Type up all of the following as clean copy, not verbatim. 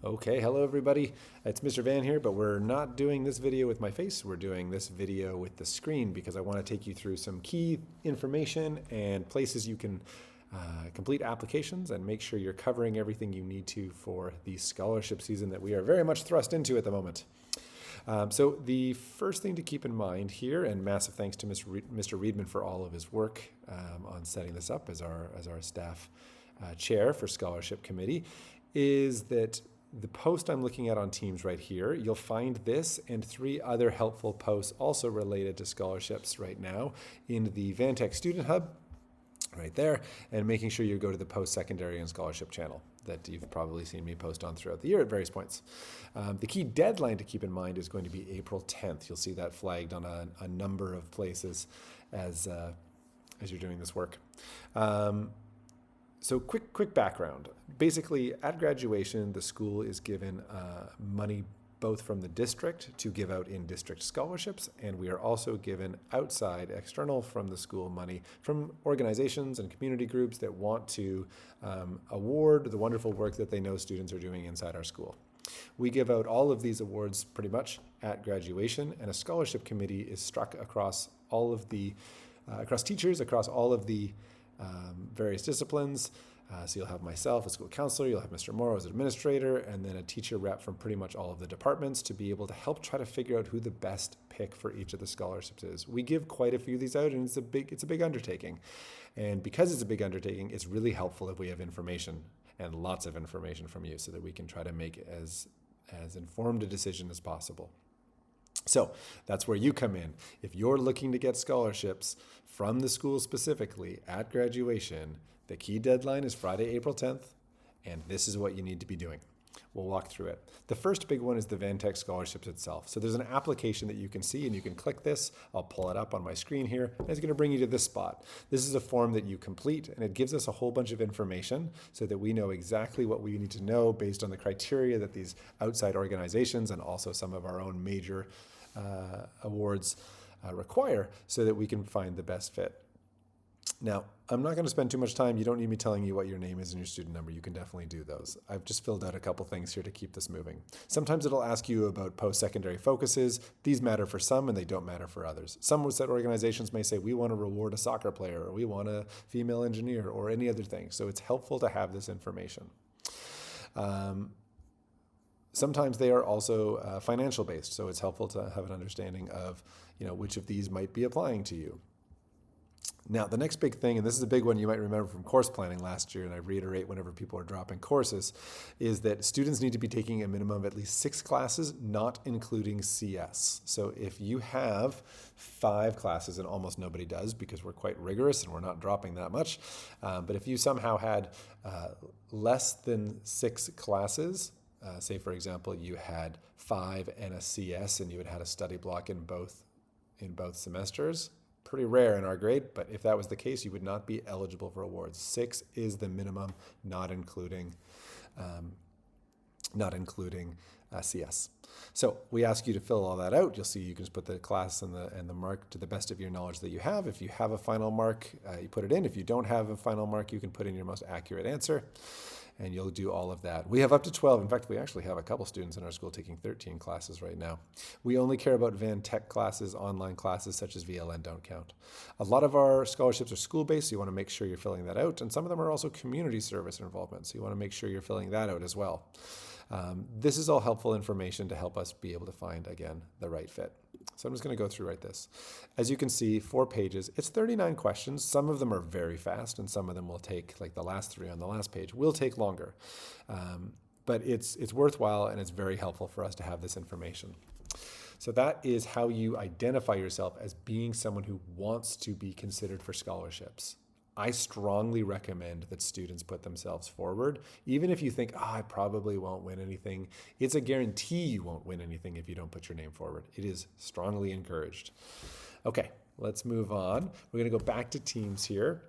Okay, hello everybody. It's Mr. Van here, but we're not doing this video with my face. We're doing this video with the screen because I want to take you through some key information and places you can complete applications and make sure you're covering everything you need to for the scholarship season that we are very much thrust into at the moment. So the first thing to keep in mind here, and massive thanks to Mr. Reedman for all of his work on setting this up as our staff chair for scholarship committee, is that the post I'm looking at on Teams right here, you'll find this and 3 other helpful posts also related to scholarships right now in the Vantech Student Hub right there, and making sure you go to the post-secondary and scholarship channel that you've probably seen me post on throughout the year at various points. The key deadline to keep in mind is going to be April 10th. You'll see that flagged on a number of places as you're doing this work. So quick background. Basically, at graduation, the school is given money both from the district to give out in district scholarships, and we are also given outside, external from the school money from organizations and community groups that want to award the wonderful work that they know students are doing inside our school. We give out all of these awards pretty much at graduation, and a scholarship committee is struck across all of the, across teachers, across all of the various disciplines. So you'll have myself, a school counselor, you'll have Mr. Morrow as administrator, and then a teacher rep from pretty much all of the departments to be able to help try to figure out who the best pick for each of the scholarships is. We give quite a few of these out, and it's a big undertaking. And because it's a big undertaking, it's really helpful if we have information and lots of information from you so that we can try to make as informed a decision as possible. So that's where you come in. If you're looking to get scholarships from the school specifically at graduation, the key deadline is Friday, April 10th, and this is what you need to be doing. We'll walk through it. The first big one is the Vantech scholarships itself. So there's an application that you can see, and you can click this. I'll pull it up on my screen here, and it's going to bring you to this spot. This is a form that you complete, and it gives us a whole bunch of information so that we know exactly what we need to know based on the criteria that these outside organizations and also some of our own major awards require, so that we can find the best fit. Now, I'm not going to spend too much time. You don't need me telling you what your name is and your student number. You can definitely do those. I've just filled out a couple things here to keep this moving. Sometimes it'll ask you about post-secondary focuses. These matter for some and they don't matter for others. Some set organizations may say, we want to reward a soccer player, or we want a female engineer, or any other thing. So it's helpful to have this information. Sometimes they are also financial based, so it's helpful to have an understanding of, which of these might be applying to you. Now, the next big thing, and this is a big one you might remember from course planning last year, and I reiterate whenever people are dropping courses, is that students need to be taking a minimum of at least 6 classes, not including CS. So if you have 5 classes, and almost nobody does because we're quite rigorous and we're not dropping that much, but if you somehow had less than 6 classes, say for example you had 5 and a CS and you had a study block in both semesters, pretty rare in our grade, but if that was the case, you would not be eligible for awards. 6 is the minimum, not including CS. So we ask you to fill all that out. You'll see you can just put the class and the mark to the best of your knowledge that you have. If you have a final mark, you put it in. If you don't have a final mark, you can put in your most accurate answer, and you'll do all of that. We have up to 12. In fact, we actually have a couple students in our school taking 13 classes right now. We only care about Vantech classes. Online classes such as VLN don't count. A lot of our scholarships are school-based, so you want to make sure you're filling that out. And some of them are also community service involvement, so you want to make sure you're filling that out as well. This is all helpful information to help us be able to find, again, the right fit. So I'm just going to go through this. As you can see, 4 pages. It's 39 questions. Some of them are very fast, and some of them will take, like the last 3 on the last page, will take longer. But it's worthwhile, and it's very helpful for us to have this information. So that is how you identify yourself as being someone who wants to be considered for scholarships. I strongly recommend that students put themselves forward. Even if you think, I probably won't win anything, it's a guarantee you won't win anything if you don't put your name forward. It is strongly encouraged. Okay, let's move on. We're going to go back to Teams here.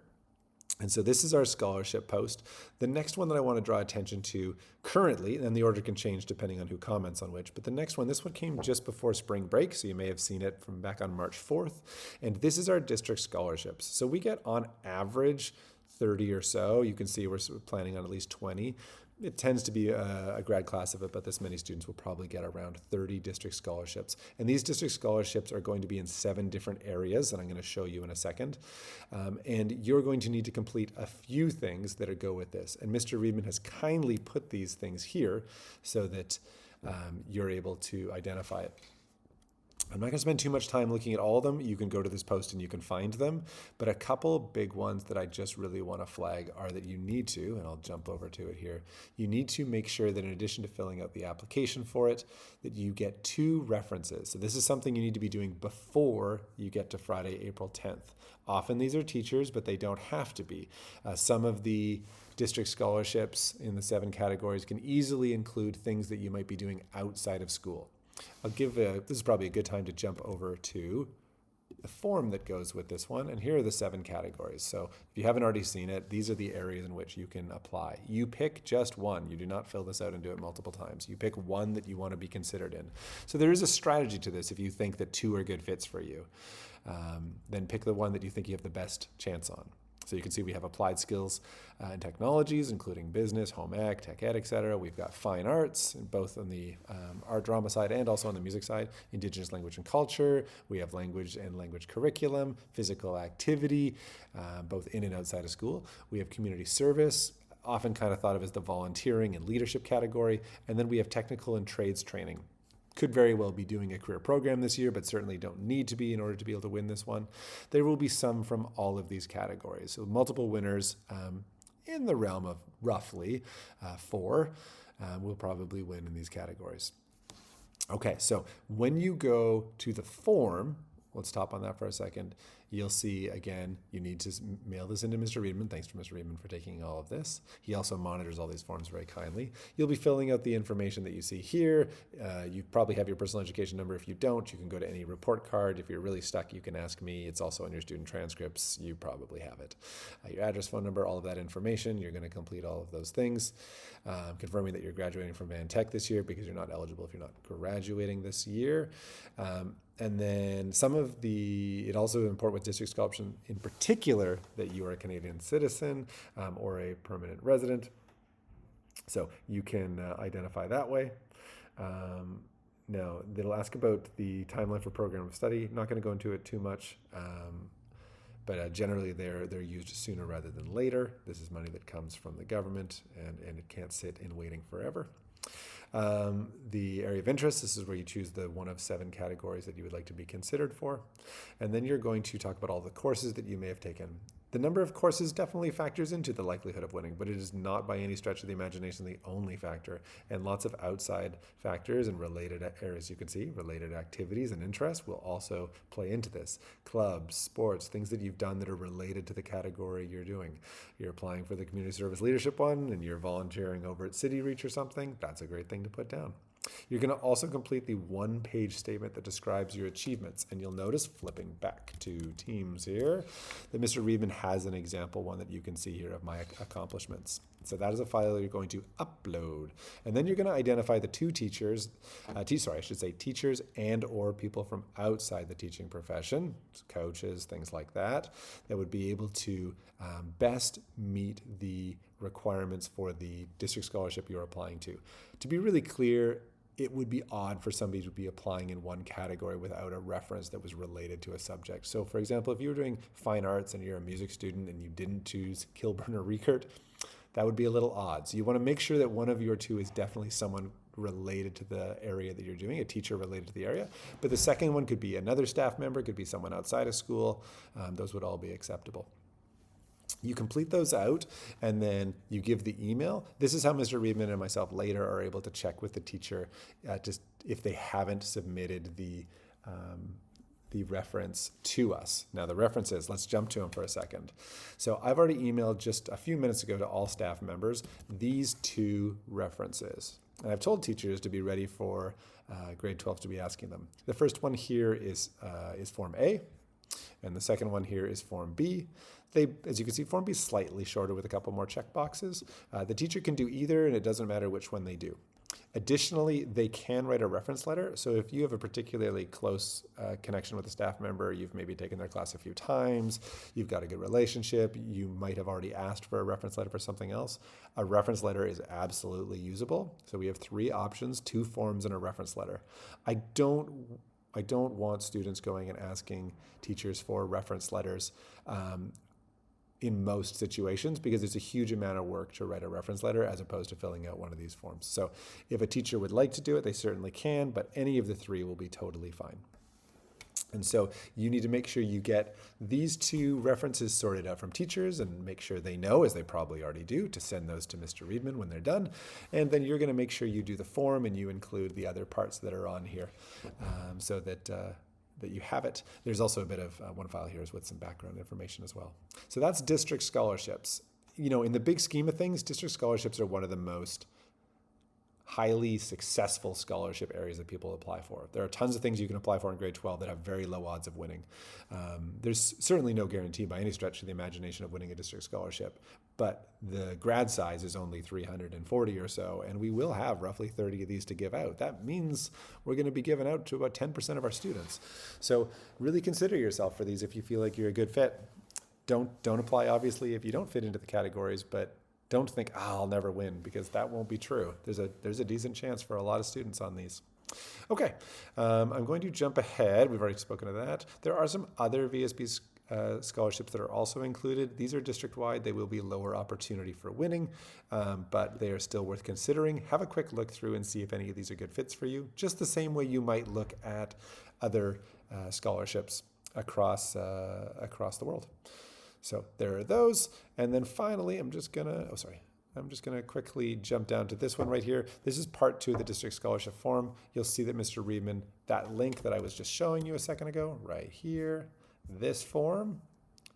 And so this is our scholarship post. The next one that I want to draw attention to currently, and the order can change depending on who comments on which, but the next one, this one came just before spring break, so you may have seen it from back on March 4th. And this is our district scholarships. So we get on average 30 or so. You can see we're planning on at least 20. it tends to be a grad class of about this many students will probably get around 30 district scholarships. And these district scholarships are going to be in 7 different areas that I'm going to show you in a second. And you're going to need to complete a few things that go with this. And Mr. Reedman has kindly put these things here so that you're able to identify it. I'm not going to spend too much time looking at all of them. You can go to this post and you can find them. But a couple big ones that I just really want to flag are that you need to, and I'll jump over to it here, you need to make sure that in addition to filling out the application for it, that you get 2 references. So this is something you need to be doing before you get to Friday, April 10th. Often these are teachers, but they don't have to be. Some of the district scholarships in the 7 categories can easily include things that you might be doing outside of school. This is probably a good time to jump over to the form that goes with this one. And here are the 7 categories. So if you haven't already seen it, these are the areas in which you can apply. You pick just one. You do not fill this out and do it multiple times. You pick one that you want to be considered in. So there is a strategy to this if you think that 2 are good fits for you. Then pick the one that you think you have the best chance on. So you can see we have applied skills and technologies, including business, home ec, tech ed, etc. We've got fine arts, both on the art drama side and also on the music side, Indigenous language and culture. We have language and language curriculum, physical activity, both in and outside of school. We have community service, often kind of thought of as the volunteering and leadership category. And then we have technical and trades training. Could very well be doing a career program this year, but certainly don't need to be in order to be able to win this one. There will be some from all of these categories. So multiple winners in the realm of roughly 4 will probably win in these categories. Okay, so when you go to the form, let's stop on that for a second. You'll see, again, you need to mail this into Mr. Reedman. Thanks to Mr. Reedman for taking all of this. He also monitors all these forms very kindly. You'll be filling out the information that you see here. You probably have your personal education number. If you don't, you can go to any report card. If you're really stuck, you can ask me. It's also in your student transcripts. You probably have it. Your address, phone number, all of that information. You're going to complete all of those things. Confirming that you're graduating from Van Tech this year because you're not eligible if you're not graduating this year. And then it also is important with district scholarship in particular that you are a Canadian citizen or a permanent resident. So you can identify that way. Now, they'll ask about the timeline for program of study. Not going to go into it too much, but generally they're used sooner rather than later. This is money that comes from the government, and it can't sit in waiting forever. The area of interest, this is where you choose the one of 7 categories that you would like to be considered for. And then you're going to talk about all the courses that you may have taken. The number of courses definitely factors into the likelihood of winning, but it is not by any stretch of the imagination the only factor. And lots of outside factors and related areas, you can see, related activities and interests will also play into this. Clubs, sports, things that you've done that are related to the category you're doing. You're applying for the community service leadership one and you're volunteering over at City Reach or something, that's a great thing to put down. You're going to also complete the 1-page statement that describes your achievements. And you'll notice, flipping back to teams here, that Mr. Reedman has an example one that you can see here of my accomplishments. So that is a file you're going to upload. And then you're going to identify the 2 teachers, teachers and or people from outside the teaching profession, coaches, things like that would be able to best meet the requirements for the district scholarship you're applying to. To be really clear, it would be odd for somebody to be applying in one category without a reference that was related to a subject. So for example, if you were doing fine arts and you're a music student and you didn't choose Kilburn or Riekert, that would be a little odd. So you want to make sure that one of your 2 is definitely someone related to the area that you're doing, a teacher related to the area. But the second one could be another staff member, could be someone outside of school. Those would all be acceptable. You complete those out and then you give the email. This is how Mr. Reedman and myself later are able to check with the teacher just if they haven't submitted the reference to us. Now the references, let's jump to them for a second. So I've already emailed just a few minutes ago to all staff members these 2 references. And I've told teachers to be ready for grade 12 to be asking them. The first one here is Form A, and the second one here is Form B. As you can see, Form B is slightly shorter with a couple more check boxes. The teacher can do either, and it doesn't matter which one they do. Additionally, they can write a reference letter. So if you have a particularly close connection with a staff member, you've maybe taken their class a few times, you've got a good relationship, you might have already asked for a reference letter for something else, a reference letter is absolutely usable. So we have 3 options, 2 forms and a reference letter. I don't want students going and asking teachers for reference letters in most situations, because it's a huge amount of work to write a reference letter as opposed to filling out one of these forms. So if a teacher would like to do it, they certainly can, but any of the 3 will be totally fine. And so you need to make sure you get these 2 references sorted out from teachers and make sure they know, as they probably already do, to send those to Mr. Reedman when they're done. And then you're going to make sure you do the form and you include the other parts that are on here so that you have it. There's also a bit of one file here is with some background information as well. So that's district scholarships. In the big scheme of things, district scholarships are one of the most highly successful scholarship areas that people apply for. There are tons of things you can apply for in grade 12 that have very low odds of winning. There's certainly no guarantee by any stretch of the imagination of winning a district scholarship, but the grad size is only 340 or so, and we will have roughly 30 of these to give out. That means we're going to be giving out to about 10% of our students. So really consider yourself for these if you feel like you're a good fit. Don't apply, obviously, if you don't fit into the categories, but don't think, I'll never win, because that won't be true. There's a decent chance for a lot of students on these. Okay, I'm going to jump ahead. We've already spoken of that. There are some other VSB scholarships that are also included. These are district-wide. They will be lower opportunity for winning, but they are still worth considering. Have a quick look through and see if any of these are good fits for you, just the same way you might look at other scholarships across the world. So there are those. And then finally, I'm just gonna quickly jump down to this one right here. This is part 2 of the district scholarship form. You'll see that Mr. Reedman, that link that I was just showing you a second ago, right here, this form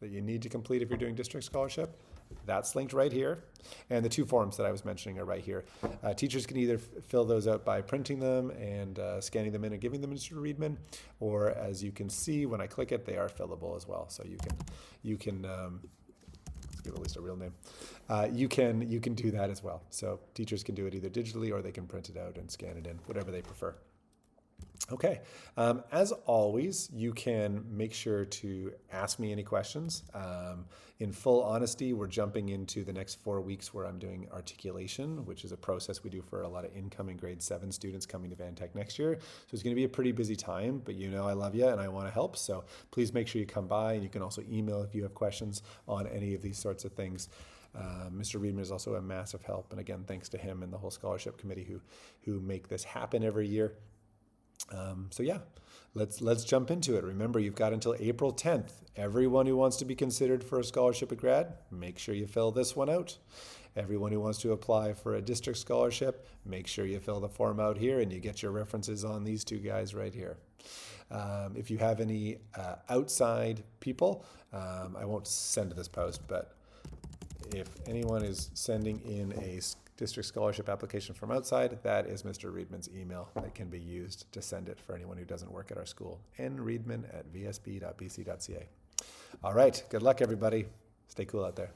that you need to complete if you're doing district scholarship, that's linked right here. And the 2 forms that I was mentioning are right here. Teachers can either fill those out by printing them and scanning them in and giving them to Mr. Reedman, or as you can see when I click it, they are fillable as well. So you can let's give it at least a real name. You can do that as well. So teachers can do it either digitally or they can print it out and scan it in, whatever they prefer. Okay, as always, you can make sure to ask me any questions. In full honesty, we're jumping into the next 4 weeks where I'm doing articulation, which is a process we do for a lot of incoming grade 7 students coming to Van Tech next year. So it's going to be a pretty busy time, but I love you and I want to help. So please make sure you come by, and you can also email if you have questions on any of these sorts of things. Mr. Reedman is also a massive help, and again, thanks to him and the whole scholarship committee who make this happen every year. So yeah, let's jump into it. Remember, you've got until April 10th. Everyone who wants to be considered for a scholarship at Grad, make sure you fill this one out. Everyone who wants to apply for a district scholarship, make sure you fill the form out here and you get your references on these 2 guys right here. If you have any outside people, I won't send to this post, but if anyone is sending in a district scholarship application from outside, that is Mr. Reedman's email that can be used to send it for anyone who doesn't work at our school. nreedman@vsb.bc.ca. All right, good luck everybody. Stay cool out there.